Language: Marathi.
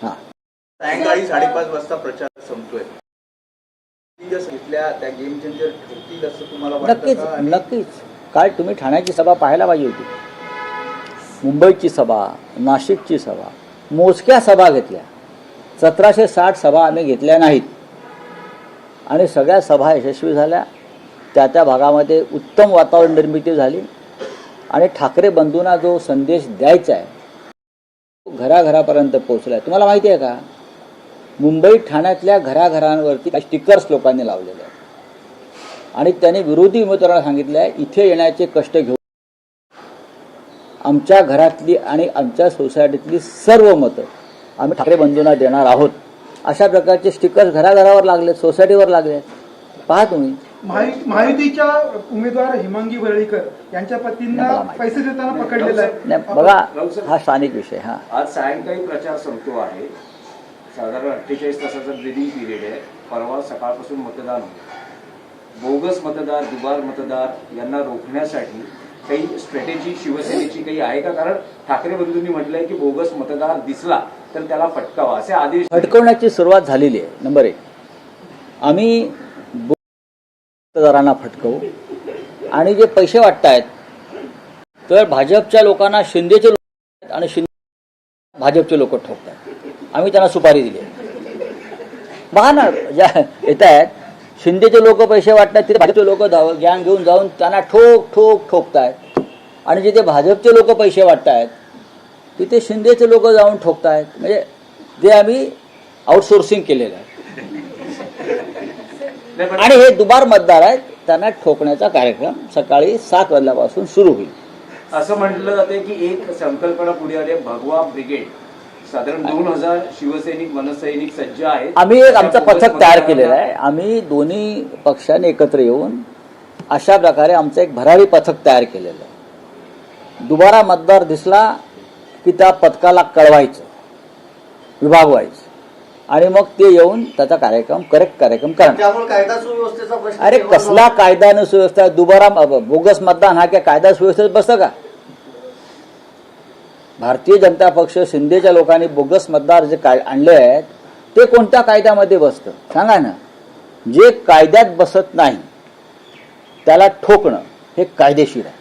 हां, सायंकाळी 5:30 वाजता प्रचार संपतोय. घेतल्या त्या गेम चेंजर ठरतील असं तुम्हाला वाटतं नक्कीच का? नक्कीच. काय तुम्ही ठाण्याची सभा पाहायला पाहिजे होती, मुंबईची सभा, नाशिकची सभा, मोजक्या सभा घेतल्या. 1760 सभा आम्ही घेतल्या नाहीत आणि सगळ्या सभा यशस्वी झाल्या. त्या त्या भागामध्ये उत्तम वातावरण निर्मिती झाली आणि ठाकरे बंधूंना जो संदेश द्यायचा आहे तो घराघरापर्यंत पोहोचला आहे. तुम्हाला माहिती आहे का, मुंबई ठाण्यातल्या घराघरांवरती काही स्टिकर्स लोकांनी लावलेले आहेत आणि त्यांनी विरोधी उमेदवारांना सांगितलं आहे इथे येण्याचे कष्ट घेऊ. आमच्या घरातली आणि आमच्या सोसायटीतली सर्व मतं आम्ही ठाकरे बंधूंना देणार आहोत. अशा प्रकारचे स्टिकर्स घराघरावर लागले, सोसायटीवर लागले. पहा तुम्ही. महायुतीच्या उमेदवार हिमांगी वरळीकर यांच्या पतींना पैसे देताना पकडलेला आहे. नाही बघा, हा स्थानिक विषय. हा, आज सायंकाळी प्रचार संपतो आहे. साधारण 48 तासाचा ब्रिदिंग पिरियड आहे. परवा सकाळपासून मतदान होतं. बोगस मतदार, दुबार मतदार यांना रोखण्यासाठी काही स्ट्रॅटेजी शिवसेनेची काही आहे का? कारण ठाकरे बंधूंनी म्हटलंय की बोगस मतदार दिसला तर त्याला फटकावा असे आदेश. फटकवण्याची सुरुवात झालेली आहे. नंबर 1, आम्ही मतदारांना फटकवू आणि जे पैसे वाटतायत तर भाजपच्या लोकांना शिंदेचे लोक आणि शिंदे भाजपचे लोक ठोकतात. आम्ही त्यांना सुपारी दिली. बघा ना, ज्या येत आहेत शिंदेचे लोक पैसे वाटतात तिथे भाजपचे लोक गॅंग घेऊन जाऊन त्यांना ठोकतायत आणि जिथे भाजपचे लोक पैसे वाटतायत तिथे शिंदेचे लोक जाऊन ठोकतायत. म्हणजे जे आम्ही आउटसोर्सिंग केलेलं आहे आणि हे दुबार मतदार आहेत त्यांना ठोकण्याचा कार्यक्रम सकाळी 7 वाजल्यापासून सुरू होईल. असं म्हटलं जाते की एक संकल्पना पुढे आली, भगवा ब्रिगेड. साधारण 2000 शिवसैनिक मनसैनिक सज्ज आहेत. आम्ही एक आमचं पथक तयार केलेलं आहे. आम्ही दोन्ही पक्षाने एकत्र येऊन अशा प्रकारे आमचं एक भरारी पथक तयार केलेलं आहे. दुबारा मतदार दिसला की त्या पथकाला कळवायचं, विभागवायचं आणि मग ते येऊन त्याचा करेक्ट कार्यक्रम करणार. त्यामुळे कायदा सुव्यवस्थेचा प्रश्न. अरे कसला कायदा न सुव्यवस्था? दुबारा बोगस मतदान हा काय कायदा सुव्यवस्थेत बसतं का? भारतीय जनता पक्ष शिंदेच्या लोकांनी बोगस मतदार जे आणले आहेत ते कोणत्या कायद्यामध्ये बसतं सांगा ना? जे कायद्यात बसत नाही त्याला ठोकणं हे कायदेशीर आहे.